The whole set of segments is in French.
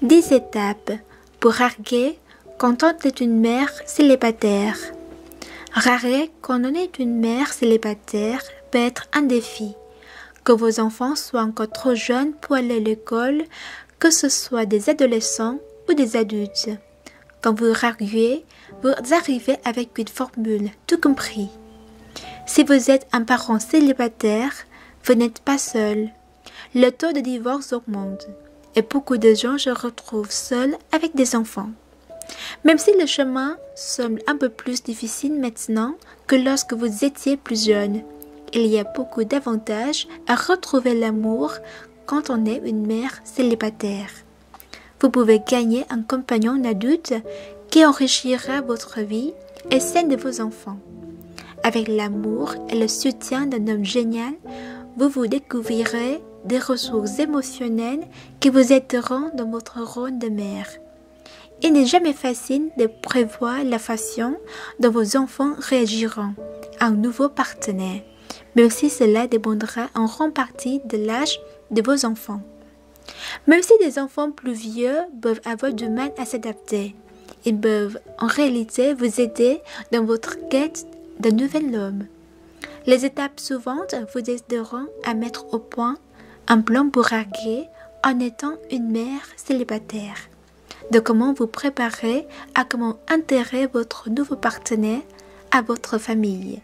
10 étapes pour narguer quand on est une mère célibataire. Narguer quand on est une mère célibataire peut être un défi. Que vos enfants soient encore trop jeunes pour aller à l'école, que ce soit des adolescents ou des adultes. Quand vous narguez, vous arrivez avec une formule, tout compris. Si vous êtes un parent célibataire, vous n'êtes pas seul. Le taux de divorce augmente et beaucoup de gens se retrouvent seuls avec des enfants. Même si le chemin semble un peu plus difficile maintenant que lorsque vous étiez plus jeune, il y a beaucoup d'avantages à retrouver l'amour quand on est une mère célibataire. Vous pouvez gagner un compagnon adulte qui enrichira votre vie et celle de vos enfants. Avec l'amour et le soutien d'un homme génial, vous découvrirez des ressources émotionnelles qui vous aideront dans votre rôle de mère. Il n'est jamais facile de prévoir la façon dont vos enfants réagiront à un nouveau partenaire, même si cela dépendra en grande partie de l'âge de vos enfants. Même si des enfants plus vieux peuvent avoir du mal à s'adapter, ils peuvent en réalité vous aider dans votre quête d'un nouvel homme. Les étapes suivantes vous aideront à mettre au point un plan pour narguer en étant une mère célibataire, de comment vous préparer à comment intégrer votre nouveau partenaire à votre famille.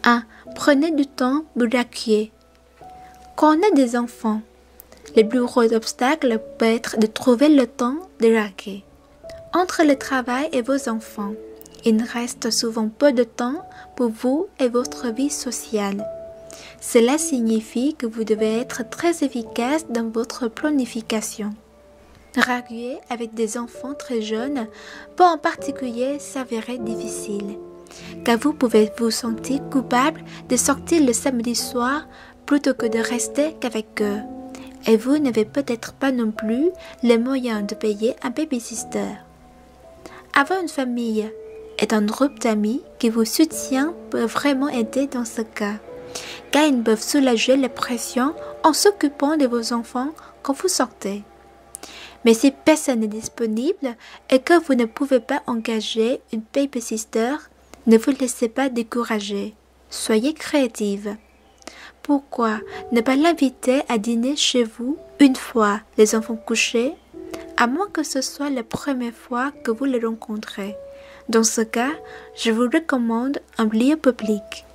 1. Prenez du temps pour narguer. Quand on a des enfants, le plus gros obstacle peut être de trouver le temps de narguer. Entre le travail et vos enfants, il reste souvent peu de temps pour vous et votre vie sociale. Cela signifie que vous devez être très efficace dans votre planification. Narguer avec des enfants très jeunes peut en particulier s'avérer difficile, car vous pouvez vous sentir coupable de sortir le samedi soir plutôt que de rester qu'avec eux. Et vous n'avez peut-être pas non plus les moyens de payer un babysitter. Avoir une famille et un groupe d'amis qui vous soutient peut vraiment aider dans ce cas, car ils peuvent soulager la pression en s'occupant de vos enfants quand vous sortez. Mais si personne n'est disponible et que vous ne pouvez pas engager une babysitter, ne vous laissez pas décourager. Soyez créative. Pourquoi ne pas l'inviter à dîner chez vous une fois les enfants couchés, à moins que ce soit la première fois que vous les rencontrez? Dans ce cas, je vous recommande un lieu public.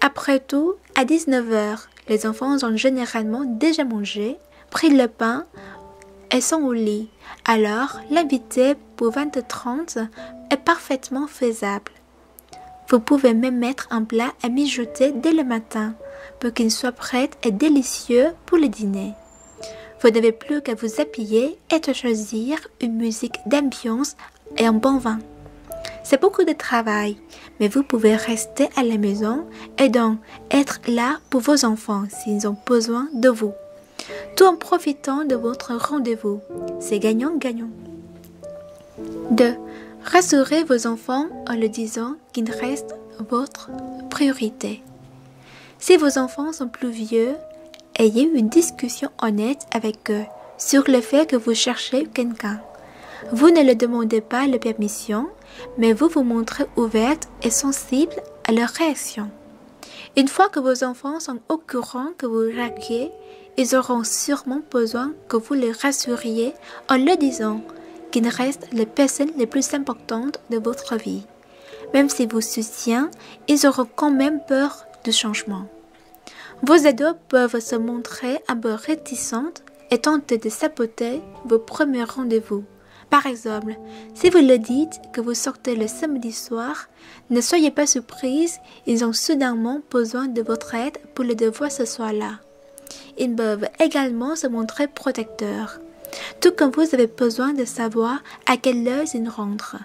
Après tout, à 19 h, les enfants ont généralement déjà mangé, pris le pain et sont au lit. Alors, l'inviter pour 20h30 est parfaitement faisable. Vous pouvez même mettre un plat à mijoter dès le matin pour qu'il soit prêt et délicieux pour le dîner. Vous n'avez plus qu'à vous habiller et de choisir une musique d'ambiance et un bon vin. C'est beaucoup de travail, mais vous pouvez rester à la maison et donc être là pour vos enfants s'ils ont besoin de vous, tout en profitant de votre rendez-vous. C'est gagnant-gagnant. 2. Rassurez vos enfants en leur disant qu'ils restent votre priorité. Si vos enfants sont plus vieux, ayez une discussion honnête avec eux sur le fait que vous cherchez quelqu'un. Vous ne leur demandez pas la permission, mais vous vous montrez ouverte et sensible à leurs réactions. Une fois que vos enfants sont au courant que vous narguez, ils auront sûrement besoin que vous les rassuriez en leur disant qu'ils restent les personnes les plus importantes de votre vie. Même s'ils vous soutiennent, ils auront quand même peur du changement. Vos ados peuvent se montrer un peu réticentes et tenter de saboter vos premiers rendez-vous. Par exemple, si vous leur dites que vous sortez le samedi soir, ne soyez pas surprise, ils ont soudainement besoin de votre aide pour le devoir ce soir-là. Ils peuvent également se montrer protecteurs. Tout comme vous avez besoin de savoir à quelle heure ils rentrent,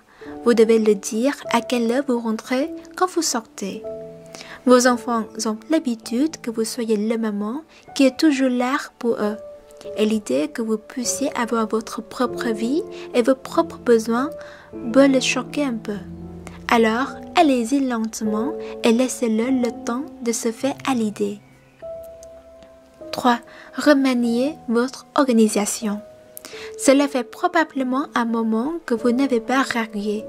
vous devez leur dire à quelle heure vous rentrez quand vous sortez. Vos enfants ont l'habitude que vous soyez le maman qui est toujours là pour eux. Et l'idée que vous puissiez avoir votre propre vie et vos propres besoins peut les choquer un peu. Alors, allez-y lentement et laissez-leur le temps de se faire à l'idée. 3. Remanier votre organisation. Cela fait probablement un moment que vous n'avez pas réglé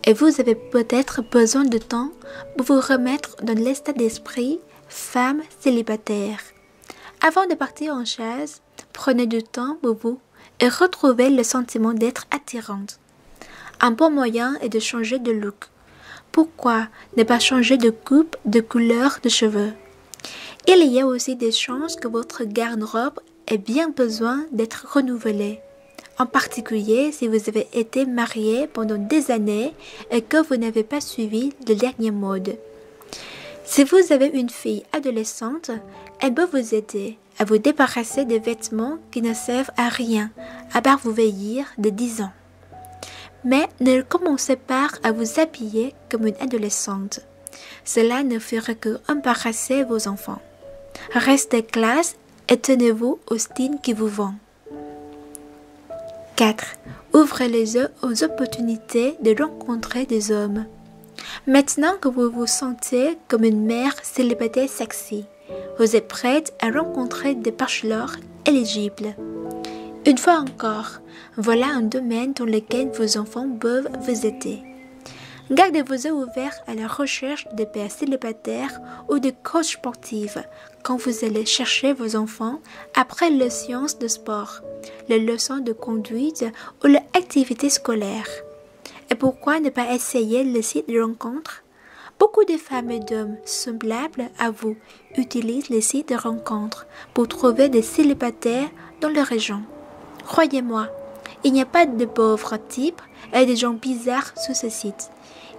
et vous avez peut-être besoin de temps pour vous remettre dans l'état d'esprit femme célibataire. Avant de partir en chasse, prenez du temps pour vous et retrouvez le sentiment d'être attirante. Un bon moyen est de changer de look. Pourquoi ne pas changer de coupe, de couleur de cheveux? Il y a aussi des chances que votre garde-robe ait bien besoin d'être renouvelée. En particulier si vous avez été marié pendant des années et que vous n'avez pas suivi le dernier mode. Si vous avez une fille adolescente, elle peut vous aider à vous débarrasser des vêtements qui ne servent à rien, à part vous vieillir de 10 ans. Mais ne commencez pas à vous habiller comme une adolescente. Cela ne ferait que embarrasser vos enfants. Restez classe et tenez-vous au style qui vous vend. 4. Ouvrez les yeux aux opportunités de rencontrer des hommes. Maintenant que vous vous sentez comme une mère célibataire sexy, vous êtes prête à rencontrer des bachelors éligibles. Une fois encore, voilà un domaine dans lequel vos enfants peuvent vous aider. Gardez vos yeux ouverts à la recherche de pères célibataires ou de coachs sportifs quand vous allez chercher vos enfants après les séances de sport, les leçons de conduite ou les activités scolaires. Et pourquoi ne pas essayer le site de rencontre? Beaucoup de femmes et d'hommes semblables à vous utilisent les sites de rencontre pour trouver des célibataires dans leur région. Croyez-moi, il n'y a pas de pauvres types et des gens bizarres sur ce site.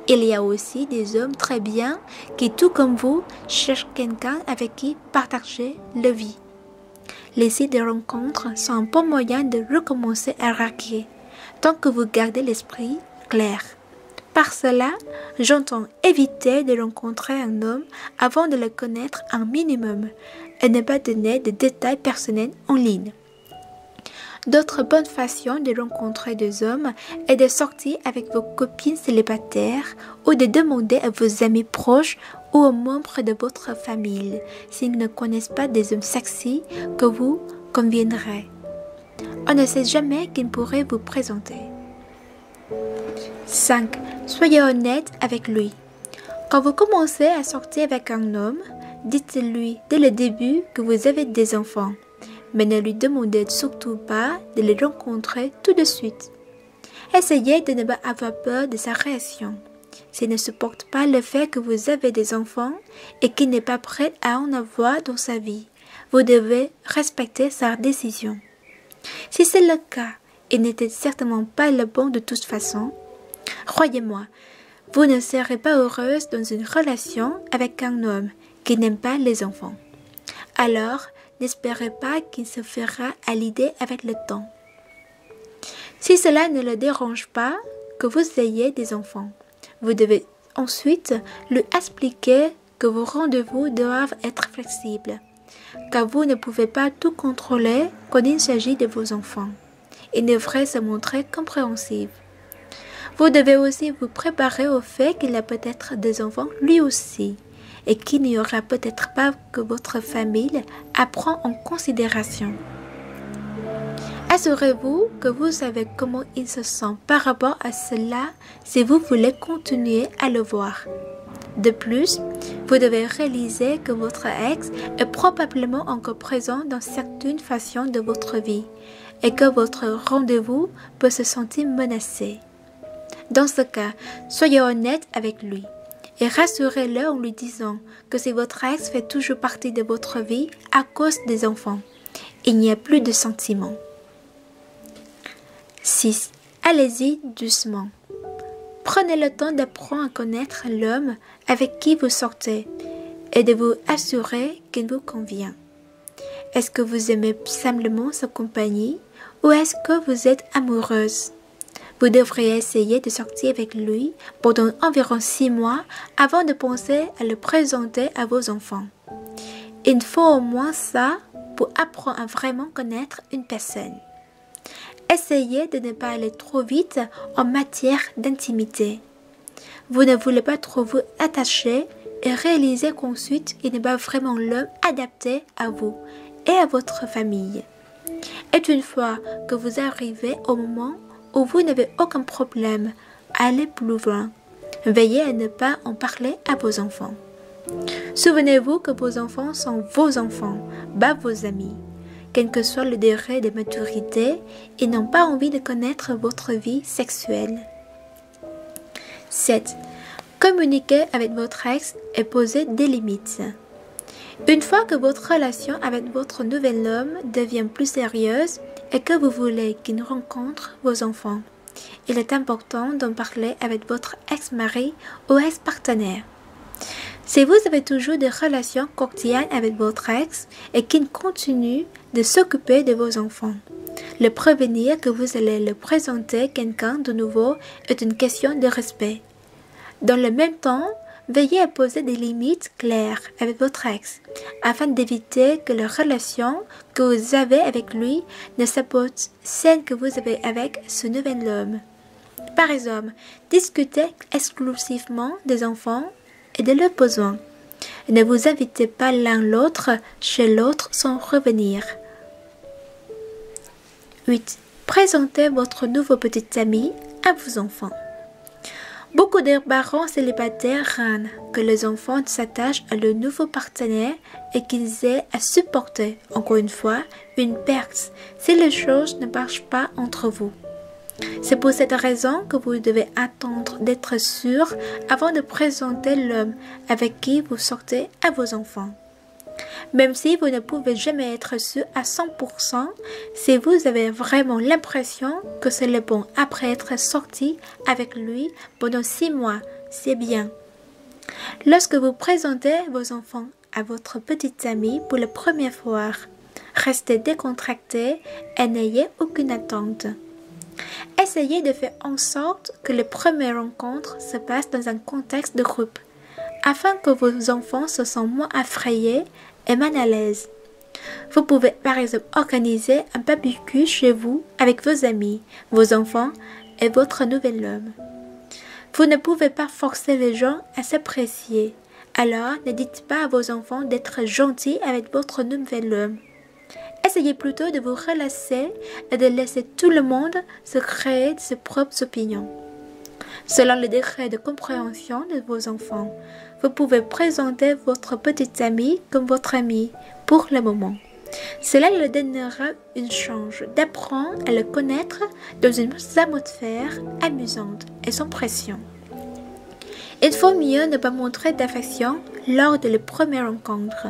Il y a aussi des hommes très bien qui, tout comme vous, cherchent quelqu'un avec qui partager leur vie. Les sites de rencontres sont un bon moyen de recommencer à raquer, tant que vous gardez l'esprit clair. Par cela, j'entends éviter de rencontrer un homme avant de le connaître un minimum et ne pas donner de détails personnels en ligne. D'autres bonnes façons de rencontrer des hommes est de sortir avec vos copines célibataires ou de demander à vos amis proches ou aux membres de votre famille s'ils ne connaissent pas des hommes sexy que vous conviendrez. On ne sait jamais qui pourrait vous présenter. 5. Soyez honnête avec lui. Quand vous commencez à sortir avec un homme, dites-lui dès le début que vous avez des enfants. Mais ne lui demandez surtout pas de les rencontrer tout de suite. Essayez de ne pas avoir peur de sa réaction. S'il ne supporte pas le fait que vous avez des enfants et qu'il n'est pas prêt à en avoir dans sa vie, vous devez respecter sa décision. Si c'est le cas, il n'était certainement pas le bon de toute façon. Croyez-moi, vous ne serez pas heureuse dans une relation avec un homme qui n'aime pas les enfants. Alors, n'espérez pas qu'il se fera à l'idée avec le temps. Si cela ne le dérange pas que vous ayez des enfants, vous devez ensuite lui expliquer que vos rendez-vous doivent être flexibles, car vous ne pouvez pas tout contrôler quand il s'agit de vos enfants. Il devrait se montrer compréhensif. Vous devez aussi vous préparer au fait qu'il a peut-être des enfants lui aussi, et qu'il n'y aura peut-être pas que votre famille à prendre en considération. Assurez-vous que vous savez comment il se sent par rapport à cela si vous voulez continuer à le voir. De plus, vous devez réaliser que votre ex est probablement encore présent dans certaines façons de votre vie et que votre rendez-vous peut se sentir menacé. Dans ce cas, soyez honnête avec lui. Et rassurez-le en lui disant que si votre ex fait toujours partie de votre vie à cause des enfants, il n'y a plus de sentiments. 6. Allez-y doucement. Prenez le temps d'apprendre à connaître l'homme avec qui vous sortez et de vous assurer qu'il vous convient. Est-ce que vous aimez simplement sa compagnie ou est-ce que vous êtes amoureuse? Vous devriez essayer de sortir avec lui pendant environ 6 mois avant de penser à le présenter à vos enfants. Il faut au moins ça pour apprendre à vraiment connaître une personne. Essayez de ne pas aller trop vite en matière d'intimité. Vous ne voulez pas trop vous attacher et réaliser qu'ensuite il n'est pas vraiment l'homme adapté à vous et à votre famille. Et une fois que vous arrivez au moment où vous n'avez aucun problème, allez plus loin. Veillez à ne pas en parler à vos enfants. Souvenez-vous que vos enfants sont vos enfants, pas vos amis. Quel que soit le degré de maturité, ils n'ont pas envie de connaître votre vie sexuelle. 7. Communiquez avec votre ex et posez des limites. Une fois que votre relation avec votre nouvel homme devient plus sérieuse et que vous voulez qu'il rencontre vos enfants, il est important d'en parler avec votre ex-mari ou ex-partenaire. Si vous avez toujours des relations quotidiennes avec votre ex et qu'il continue de s'occuper de vos enfants, le prévenir que vous allez le présenter quelqu'un de nouveau est une question de respect. Dans le même temps, veillez à poser des limites claires avec votre ex afin d'éviter que la relation que vous avez avec lui ne sabote celle que vous avez avec ce nouvel homme. Par exemple, discutez exclusivement des enfants et de leurs besoins. Ne vous invitez pas l'un l'autre chez l'autre sans revenir. 8. Présentez votre nouveau petit ami à vos enfants. Beaucoup de parents célibataires craignent que les enfants s'attachent à leur nouveau partenaire et qu'ils aient à supporter, encore une fois, une perte si les choses ne marchent pas entre vous. C'est pour cette raison que vous devez attendre d'être sûr avant de présenter l'homme avec qui vous sortez à vos enfants. Même si vous ne pouvez jamais être sûr à 100%, si vous avez vraiment l'impression que c'est le bon après être sorti avec lui pendant 6 mois, c'est bien. Lorsque vous présentez vos enfants à votre petite amie pour la première fois, restez décontracté et n'ayez aucune attente. Essayez de faire en sorte que les premières rencontres se passent dans un contexte de groupe, afin que vos enfants se sentent moins effrayés et mal à l'aise. Vous pouvez par exemple organiser un barbecue chez vous avec vos amis, vos enfants et votre nouvel homme. Vous ne pouvez pas forcer les gens à s'apprécier, alors ne dites pas à vos enfants d'être gentils avec votre nouvel homme. Essayez plutôt de vous relaxer et de laisser tout le monde se créer ses propres opinions. Selon le degré de compréhension de vos enfants, vous pouvez présenter votre petite amie comme votre amie pour le moment. Cela leur donnera une chance d'apprendre à le connaître dans une atmosphère amusante et sans pression. Il faut mieux ne pas montrer d'affection lors de la première rencontre.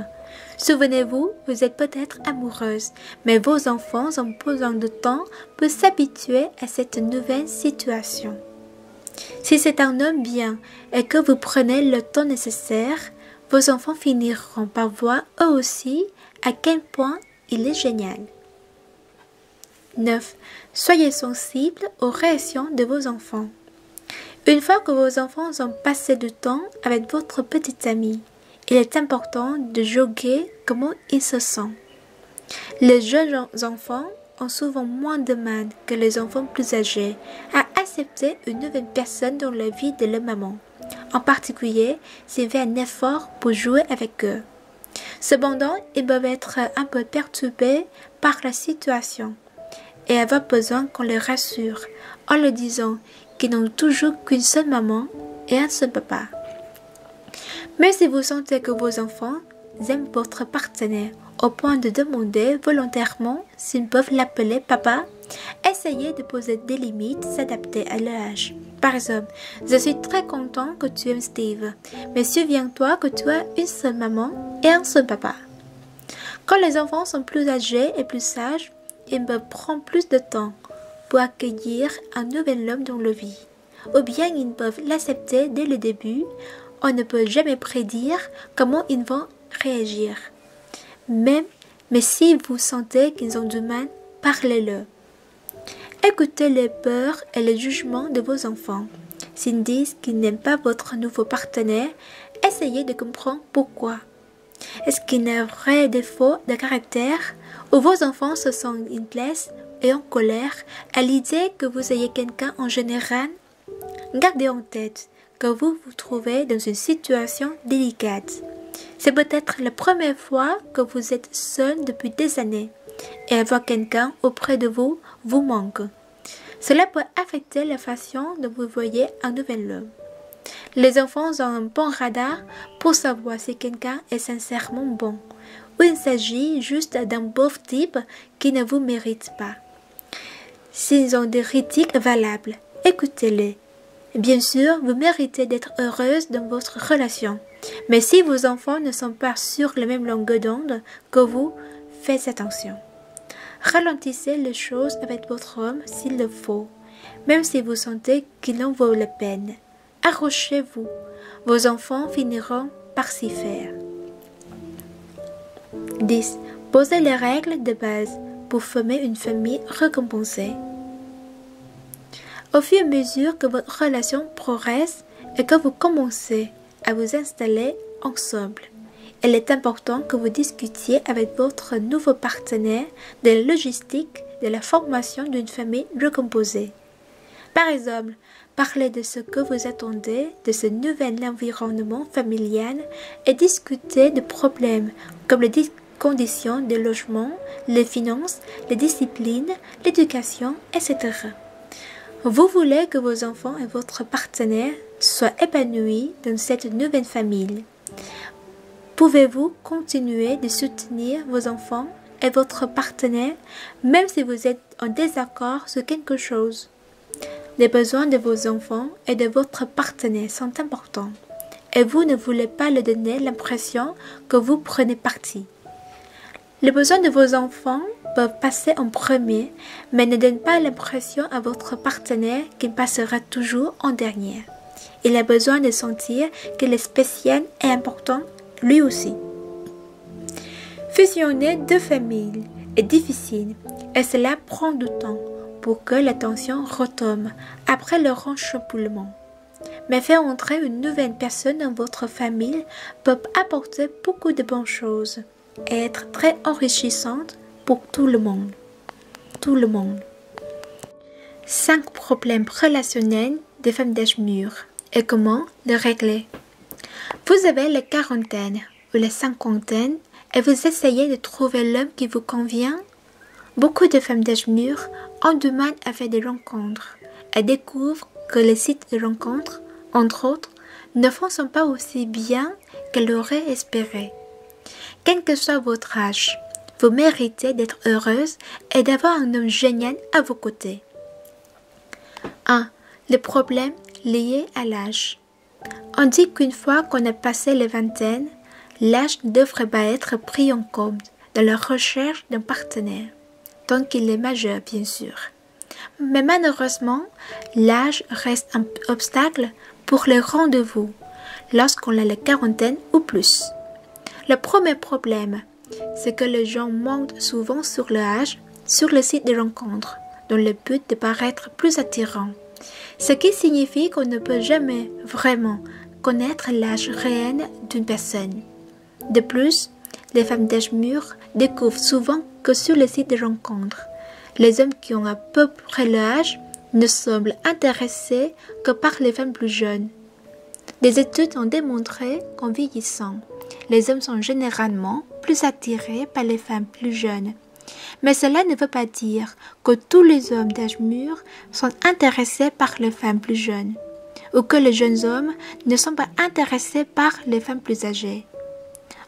Souvenez-vous, vous êtes peut-être amoureuse, mais vos enfants ont besoin de temps pour s'habituer à cette nouvelle situation. Si c'est un homme bien et que vous prenez le temps nécessaire, vos enfants finiront par voir eux aussi à quel point il est génial. 9. Soyez sensible aux réactions de vos enfants. Une fois que vos enfants ont passé du temps avec votre petite amie, il est important de juger comment ils se sentent. Les jeunes enfants ont souvent moins de mal que les enfants plus âgés à accepter une nouvelle personne dans la vie de leur maman, en particulier s'il fait un effort pour jouer avec eux. Cependant, ils peuvent être un peu perturbés par la situation et avoir besoin qu'on les rassure en leur disant qu'ils n'ont toujours qu'une seule maman et un seul papa. Mais si vous sentez que vos enfants aiment votre partenaire au point de demander volontairement s'ils peuvent l'appeler papa, essayez de poser des limites s'adapter à leur âge. Par exemple, je suis très content que tu aimes Steve, mais souviens-toi que tu as une seule maman et un seul papa. Quand les enfants sont plus âgés et plus sages, ils peuvent prendre plus de temps pour accueillir un nouvel homme dans leur vie, ou bien ils peuvent l'accepter dès le début. On ne peut jamais prédire comment ils vont réagir. Mais si vous sentez qu'ils ont du mal, parlez-leur. Écoutez les peurs et les jugements de vos enfants. S'ils disent qu'ils n'aiment pas votre nouveau partenaire, essayez de comprendre pourquoi. Est-ce qu'il y a un vrai défaut de caractère ou vos enfants se sentent inquiets et en colère à l'idée que vous ayez quelqu'un en général? Gardez en tête que vous vous trouvez dans une situation délicate. C'est peut-être la première fois que vous êtes seul depuis des années et avoir quelqu'un auprès de vous vous manque. Cela peut affecter la façon dont vous voyez un nouvel homme. Les enfants ont un bon radar pour savoir si quelqu'un est sincèrement bon ou il s'agit juste d'un pauvre type qui ne vous mérite pas. S'ils ont des critiques valables, écoutez-les. Bien sûr, vous méritez d'être heureuse dans votre relation, mais si vos enfants ne sont pas sur la même longueur d'onde que vous, faites attention. Ralentissez les choses avec votre homme s'il le faut, même si vous sentez qu'il en vaut la peine. Accrochez-vous, vos enfants finiront par s'y faire. 10. Posez les règles de base pour former une famille récompensée. Au fur et à mesure que votre relation progresse et que vous commencez à vous installer ensemble, il est important que vous discutiez avec votre nouveau partenaire de la logistique de la formation d'une famille recomposée. Par exemple, parlez de ce que vous attendez de ce nouvel environnement familial et discutez de problèmes comme les conditions de logement, les finances, les disciplines, l'éducation, etc. Vous voulez que vos enfants et votre partenaire soient épanouis dans cette nouvelle famille. Pouvez-vous continuer de soutenir vos enfants et votre partenaire même si vous êtes en désaccord sur quelque chose? Les besoins de vos enfants et de votre partenaire sont importants et vous ne voulez pas leur donner l'impression que vous prenez parti. Les besoins de vos enfants peuvent passer en premier, mais ne donnent pas l'impression à votre partenaire qu'il passera toujours en dernier. Il a besoin de sentir qu'il est spécial et important lui aussi. Fusionner deux familles est difficile et cela prend du temps pour que la tension retombe après le renchamboulement. Mais faire entrer une nouvelle personne dans votre famille peut apporter beaucoup de bonnes choses et être très enrichissante pour tout le monde. 5 problèmes relationnels des femmes d'âge mûr et comment les régler. Vous avez la quarantaine ou la cinquantaine et vous essayez de trouver l'homme qui vous convient. Beaucoup de femmes d'âge mûr ont du mal à faire des rencontres et découvrent que les sites de rencontres, entre autres, ne fonctionnent pas aussi bien qu'elles l'auraient espéré. Quel que soit votre âge, vous méritez d'être heureuse et d'avoir un homme génial à vos côtés. 1. Les problèmes liés à l'âge. On dit qu'une fois qu'on a passé les vingtaines, l'âge ne devrait pas être pris en compte dans la recherche d'un partenaire, tant qu'il est majeur bien sûr. Mais malheureusement, l'âge reste un obstacle pour les rendez-vous lorsqu'on a la quarantaine ou plus. Le premier problème, c'est que les gens mentent souvent sur l'âge sur le site de rencontre, dans le but de paraître plus attirant. Ce qui signifie qu'on ne peut jamais vraiment connaître l'âge réel d'une personne. De plus, les femmes d'âge mûr découvrent souvent que sur le site de rencontre, les hommes qui ont à peu près l'âge ne semblent intéressés que par les femmes plus jeunes. Des études ont démontré qu'en vieillissant, les hommes sont généralement plus attirés par les femmes plus jeunes. Mais cela ne veut pas dire que tous les hommes d'âge mûr sont intéressés par les femmes plus jeunes, ou que les jeunes hommes ne sont pas intéressés par les femmes plus âgées.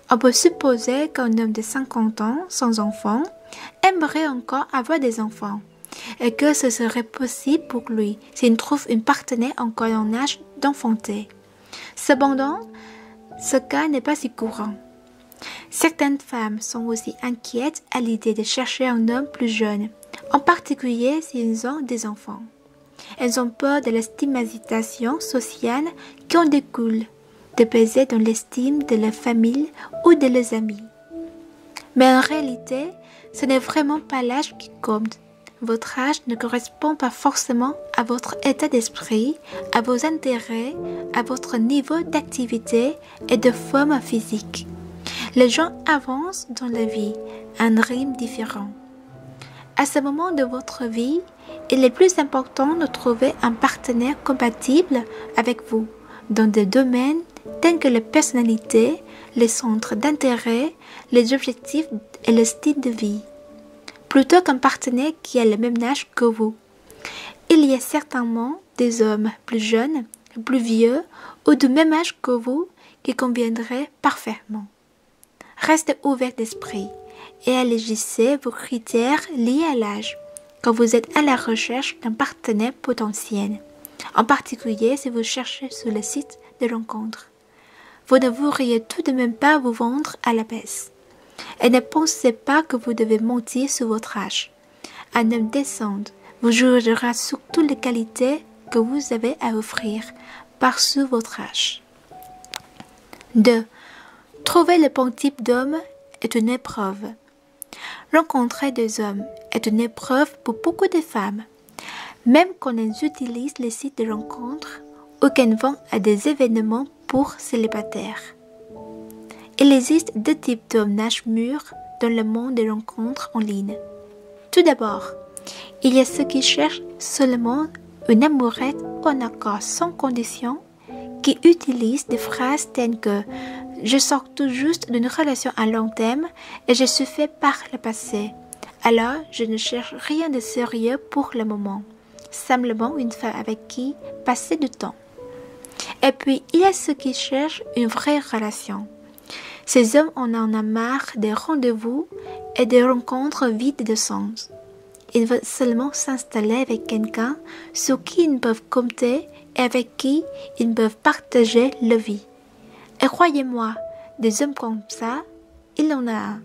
On peut supposer qu'un homme de 50 ans, sans enfants, aimerait encore avoir des enfants, et que ce serait possible pour lui s'il trouve une partenaire encore en âge d'enfanter. Cependant, ce cas n'est pas si courant. Certaines femmes sont aussi inquiètes à l'idée de chercher un homme plus jeune, en particulier s'ils ont des enfants. Elles ont peur de la stigmatisation sociale qui en découle, de peser dans l'estime de la famille ou de leurs amis. Mais en réalité, ce n'est vraiment pas l'âge qui compte. Votre âge ne correspond pas forcément à votre état d'esprit, à vos intérêts, à votre niveau d'activité et de forme physique. Les gens avancent dans la vie à un rythme différent. À ce moment de votre vie, il est plus important de trouver un partenaire compatible avec vous dans des domaines tels que la personnalité, les centres d'intérêt, les objectifs et le style de vie, plutôt qu'un partenaire qui a le même âge que vous. Il y a certainement des hommes plus jeunes, plus vieux ou du même âge que vous qui conviendraient parfaitement. Restez ouvert d'esprit et élargissez vos critères liés à l'âge quand vous êtes à la recherche d'un partenaire potentiel, en particulier si vous cherchez sur le site de rencontre. Vous ne voudriez tout de même pas vous vendre à la baisse. Et ne pensez pas que vous devez mentir sur votre âge. Un homme décent vous jugera sur toutes les qualités que vous avez à offrir par-dessus votre âge. 2. Trouver le bon type d'homme est une épreuve. Rencontrer des hommes est une épreuve pour beaucoup de femmes, même quand elles utilisent les sites de rencontres ou qu'elles vont à des événements pour célibataires. Il existe deux types d'hommes d'âge mûr dans le monde des rencontres en ligne. Tout d'abord, il y a ceux qui cherchent seulement une amourette ou un accord sans condition, qui utilisent des phrases telles que « Je sors tout juste d'une relation à long terme et je suis fait par le passé. Alors, je ne cherche rien de sérieux pour le moment. Simplement une femme avec qui passer du temps. » Et puis, il y a ceux qui cherchent une vraie relation. Ces hommes en ont marre des rendez-vous et des rencontres vides de sens. Ils veulent seulement s'installer avec quelqu'un sur qui ils peuvent compter et avec qui ils peuvent partager leur vie. Et croyez-moi, des hommes comme ça, il en a un.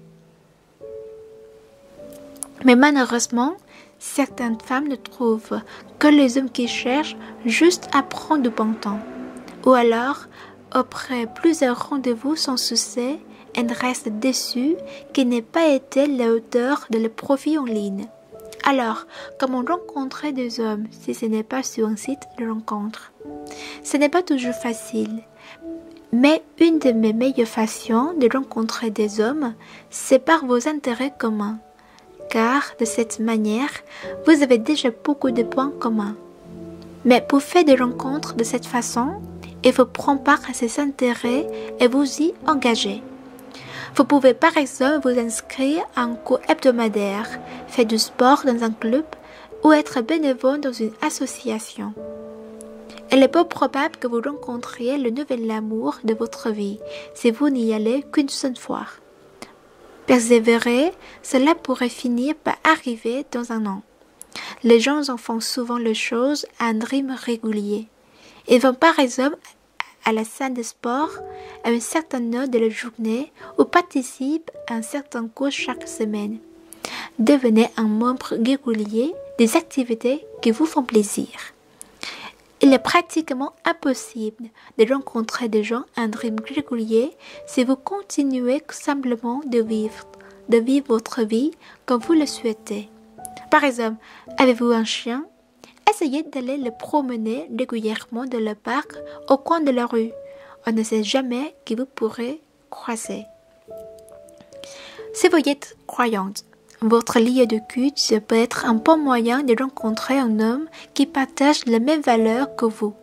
Mais malheureusement, certaines femmes ne trouvent que les hommes qui cherchent juste à prendre du bon temps. Ou alors, après plusieurs rendez-vous sans succès, elles restent déçues qu'ils n'aient pas été la hauteur de leur profil en ligne. Alors, comment rencontrer des hommes si ce n'est pas sur un site de rencontre? Ce n'est pas toujours facile, mais une de mes meilleures façons de rencontrer des hommes, c'est par vos intérêts communs, car de cette manière, vous avez déjà beaucoup de points communs. Mais pour faire des rencontres de cette façon, il faut prendre part à ces intérêts et vous y engager. Vous pouvez par exemple vous inscrire à un cours hebdomadaire, faire du sport dans un club ou être bénévole dans une association. Il est peu probable que vous rencontriez le nouvel amour de votre vie si vous n'y allez qu'une seule fois. Persévérer, cela pourrait finir par arriver dans un an. Les gens en font souvent les choses à un rythme régulier. Ils vont par exemple à la salle de sport à une certaine heure de la journée ou participent à un certain cours chaque semaine. Devenez un membre régulier des activités qui vous font plaisir. Il est pratiquement impossible de rencontrer des gens à un rythme régulier si vous continuez simplement de vivre votre vie comme vous le souhaitez. Par exemple, avez-vous un chien? Essayez d'aller le promener régulièrement dans le parc au coin de la rue. On ne sait jamais qui vous pourrez croiser. Si vous êtes croyante, votre lieu de culte peut être un bon moyen de rencontrer un homme qui partage les mêmes valeurs que vous.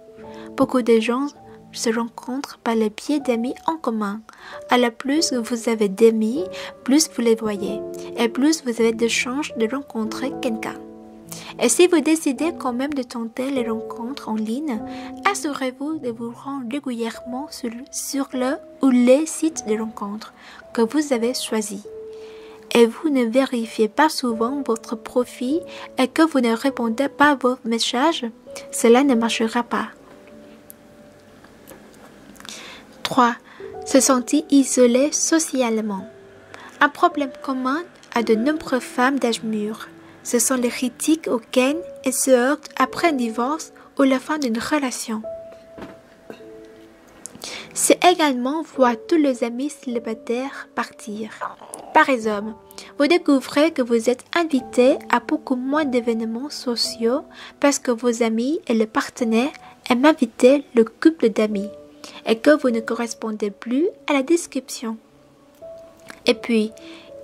Beaucoup de gens se rencontrent par le biais d'amis en commun. Alors plus vous avez d'amis, plus vous les voyez, et plus vous avez de chances de rencontrer quelqu'un. Et si vous décidez quand même de tenter les rencontres en ligne, assurez-vous de vous rendre régulièrement sur le ou les sites de rencontres que vous avez choisis. Et vous ne vérifiez pas souvent votre profil et que vous ne répondez pas à vos messages, cela ne marchera pas. 3. Se sentir isolé socialement. Un problème commun à de nombreuses femmes d'âge mûr. Ce sont les critiques auxquelles elles se heurtent après un divorce ou la fin d'une relation. C'est également voir tous les amis célibataires partir. Par exemple, vous découvrez que vous êtes invité à beaucoup moins d'événements sociaux parce que vos amis et le partenaire aiment inviter le couple d'amis et que vous ne correspondez plus à la description. Et puis,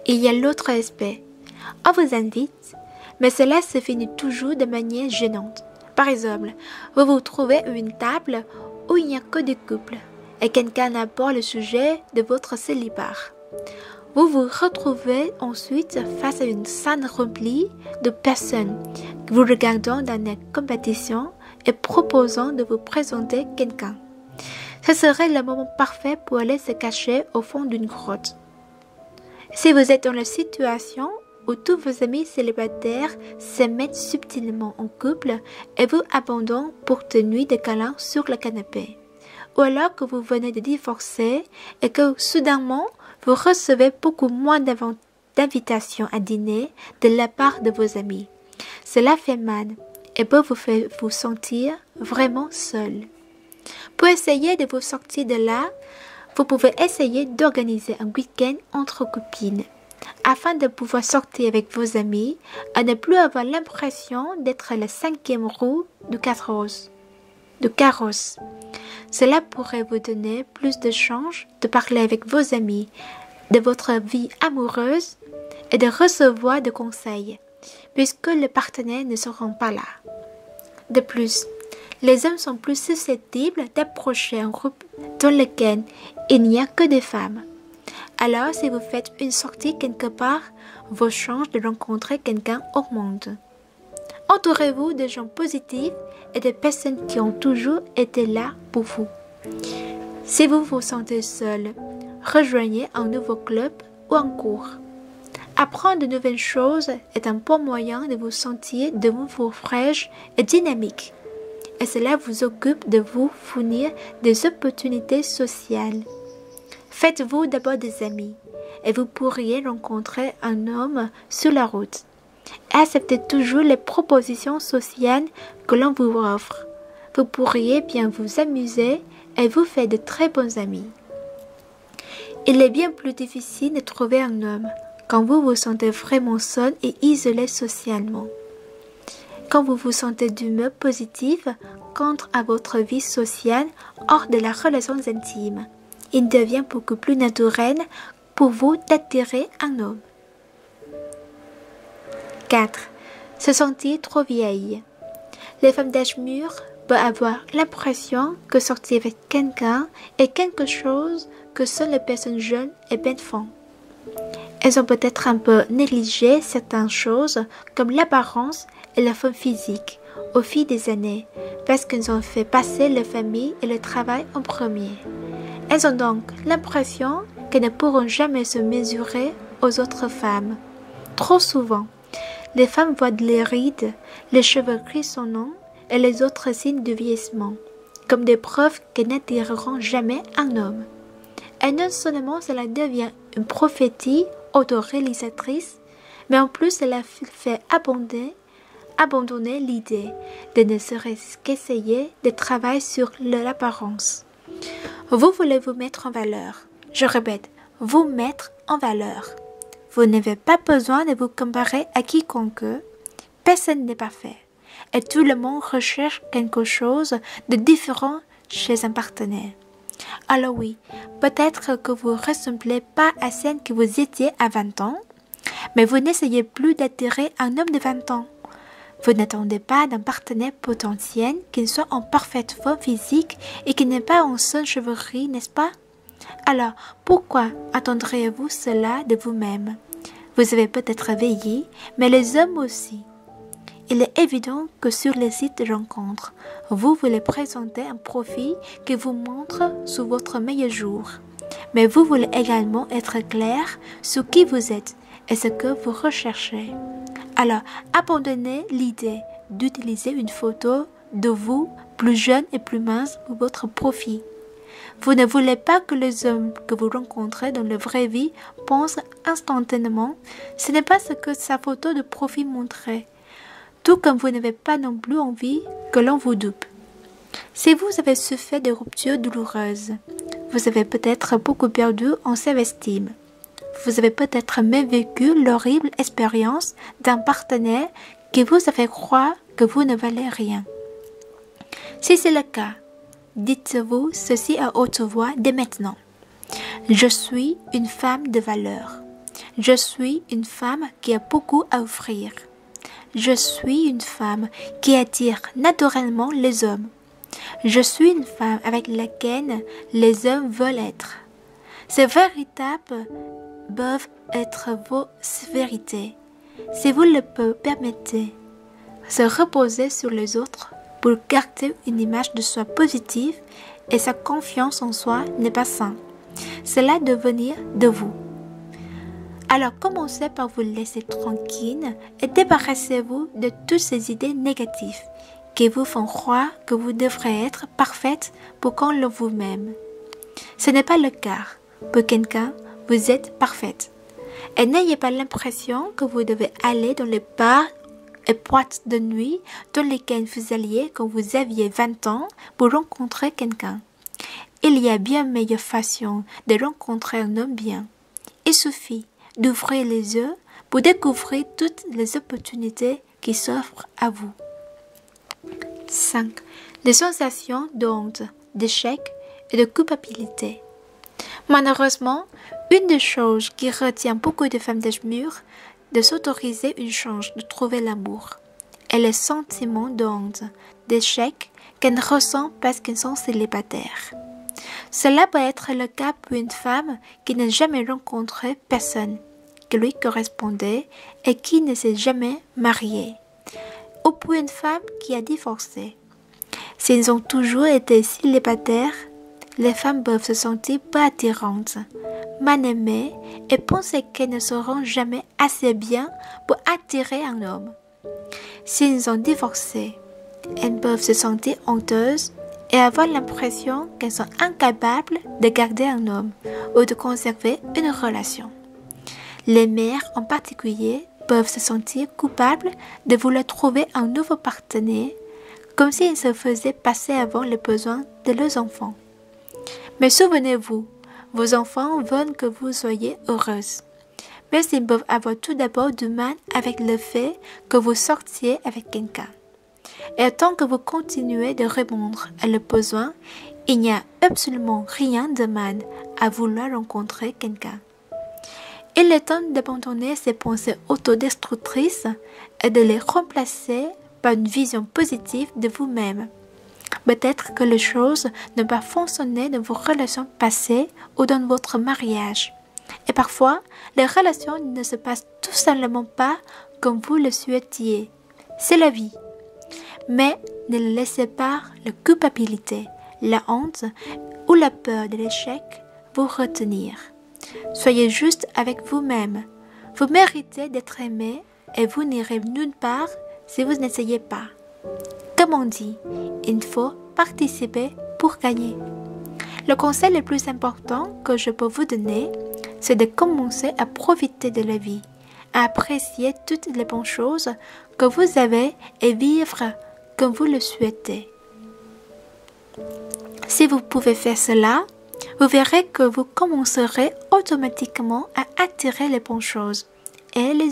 il y a l'autre aspect. On vous invite, mais cela se finit toujours de manière gênante. Par exemple, vous vous trouvez à une table où il n'y a que des couples. et quelqu'un aborde le sujet de votre célibat. Vous vous retrouvez ensuite face à une salle remplie de personnes vous regardant dans la compétition et proposant de vous présenter quelqu'un. Ce serait le moment parfait pour aller se cacher au fond d'une grotte. Si vous êtes dans la situation où tous vos amis célibataires se mettent subtilement en couple et vous abandonnent pour des nuits de câlins sur le canapé, ou alors que vous venez de divorcer et que soudainement vous recevez beaucoup moins d'invitations à dîner de la part de vos amis. Cela fait mal et peut vous faire vous sentir vraiment seul. Pour essayer de vous sortir de là, vous pouvez essayer d'organiser un week-end entre copines, afin de pouvoir sortir avec vos amis et ne plus avoir l'impression d'être la cinquième roue du carrosse. Cela pourrait vous donner plus de chance de parler avec vos amis de votre vie amoureuse et de recevoir des conseils, puisque les partenaires ne seront pas là. De plus, les hommes sont plus susceptibles d'approcher un groupe dans lequel il n'y a que des femmes. Alors, si vous faites une sortie quelque part, vos chances de rencontrer quelqu'un augmentent. Entourez-vous de gens positifs et de personnes qui ont toujours été là pour vous. Si vous vous sentez seul, rejoignez un nouveau club ou un cours. Apprendre de nouvelles choses est un bon moyen de vous sentir de nouveau fraîche et dynamique. Et cela vous occupe de vous fournir des opportunités sociales. Faites-vous d'abord des amis et vous pourriez rencontrer un homme sur la route. Acceptez toujours les propositions sociales que l'on vous offre. Vous pourriez bien vous amuser et vous faire de très bons amis. Il est bien plus difficile de trouver un homme quand vous vous sentez vraiment seul et isolé socialement. Quand vous vous sentez d'humeur positive quant à votre vie sociale hors de la relation intime, il devient beaucoup plus naturel pour vous d'attirer un homme. 4. Se sentir trop vieille. Les femmes d'âge mûr peuvent avoir l'impression que sortir avec quelqu'un est quelque chose que seules les personnes jeunes et belles font. Elles ont peut-être un peu négligé certaines choses comme l'apparence et la forme physique au fil des années parce qu'elles ont fait passer la famille et le travail en premier. Elles ont donc l'impression qu'elles ne pourront jamais se mesurer aux autres femmes. Trop souvent, les femmes voient les rides, les cheveux grisonnants et les autres signes de vieillissement comme des preuves qu'elles n'attireront jamais un homme. Et non seulement cela devient une prophétie autoréalisatrice, mais en plus cela fait abandonner l'idée de ne serait-ce qu'essayer de travailler sur l'apparence. Vous voulez vous mettre en valeur. Je répète, vous mettre en valeur. Vous n'avez pas besoin de vous comparer à quiconque. Personne n'est parfait. Et tout le monde recherche quelque chose de différent chez un partenaire. Alors oui, peut-être que vous ne ressemblez pas à celle que vous étiez à 20 ans, mais vous n'essayez plus d'attirer un homme de 20 ans. Vous n'attendez pas d'un partenaire potentiel qu'il soit en parfaite forme physique et qu'il n'ait pas en sonne chevalerie, n'est-ce pas? Alors, pourquoi attendriez-vous cela de vous-même? Vous avez peut-être veillé, mais les hommes aussi. Il est évident que sur les sites de rencontres, vous voulez présenter un profil qui vous montre sous votre meilleur jour. Mais vous voulez également être clair sur qui vous êtes et ce que vous recherchez. Alors, abandonnez l'idée d'utiliser une photo de vous plus jeune et plus mince pour votre profil. Vous ne voulez pas que les hommes que vous rencontrez dans la vraie vie pensent instantanément. Ce n'est pas ce que sa photo de profil montrait. Tout comme vous n'avez pas non plus envie que l'on vous dupe. Si vous avez souffert de ruptures douloureuses, vous avez peut-être beaucoup perdu en self-estime. Vous avez peut-être même vécu l'horrible expérience d'un partenaire qui vous a fait croire que vous ne valez rien. Si c'est le cas, dites-vous ceci à haute voix dès maintenant. Je suis une femme de valeur. Je suis une femme qui a beaucoup à offrir. Je suis une femme qui attire naturellement les hommes. Je suis une femme avec laquelle les hommes veulent être. Ces véritables peuvent être vos vérités. Si vous le permettez, se reposer sur les autres pour garder une image de soi positive et sa confiance en soi n'est pas sain. Cela doit venir de vous. Alors commencez par vous laisser tranquille et débarrassez-vous de toutes ces idées négatives qui vous font croire que vous devrez être parfaite pour qu'on le vous-même. Ce n'est pas le cas. Pour quelqu'un, vous êtes parfaite. Et n'ayez pas l'impression que vous devez aller dans les bars et boîtes de nuit dans lesquelles vous alliez quand vous aviez 20 ans pour rencontrer quelqu'un. Il y a bien meilleure façon de rencontrer un homme bien. Il suffit d'ouvrir les yeux pour découvrir toutes les opportunités qui s'offrent à vous. 5. Les sensations de honte, d'échec et de culpabilité. Malheureusement, une des choses qui retient beaucoup de femmes d'âge mûr de s'autoriser une chance de trouver l'amour est le sentiment de honte, d'échec qu'elles ressentent parce qu'elles sont célibataires. Cela peut être le cas pour une femme qui n'a jamais rencontré personne qui lui correspondait et qui ne s'est jamais mariée, ou pour une femme qui a divorcé. S'ils ont toujours été célibataires, les femmes peuvent se sentir pas attirantes, mal aimées et penser qu'elles ne seront jamais assez bien pour attirer un homme. S'ils ont divorcé, elles peuvent se sentir honteuses et avoir l'impression qu'elles sont incapables de garder un homme ou de conserver une relation. Les mères en particulier peuvent se sentir coupables de vouloir trouver un nouveau partenaire, comme s'ils se faisaient passer avant les besoins de leurs enfants. Mais souvenez-vous, vos enfants veulent que vous soyez heureuse. Mais ils peuvent avoir tout d'abord du mal avec le fait que vous sortiez avec quelqu'un. Et tant que vous continuez de répondre à leurs besoins, il n'y a absolument rien de mal à vouloir rencontrer quelqu'un. Il est temps d'abandonner ces pensées autodestructrices et de les remplacer par une vision positive de vous-même. Peut-être que les choses n'ont pas fonctionné dans vos relations passées ou dans votre mariage. Et parfois, les relations ne se passent tout simplement pas comme vous le souhaitiez. C'est la vie. Mais ne laissez pas la culpabilité, la honte ou la peur de l'échec vous retenir. Soyez juste avec vous-même. Vous méritez d'être aimé et vous n'irez nulle part si vous n'essayez pas. Comme on dit, il faut participer pour gagner. Le conseil le plus important que je peux vous donner, c'est de commencer à profiter de la vie, à apprécier toutes les bonnes choses que vous avez et vivre comme vous le souhaitez. Si vous pouvez faire cela, vous verrez que vous commencerez automatiquement à attirer les bonnes choses et les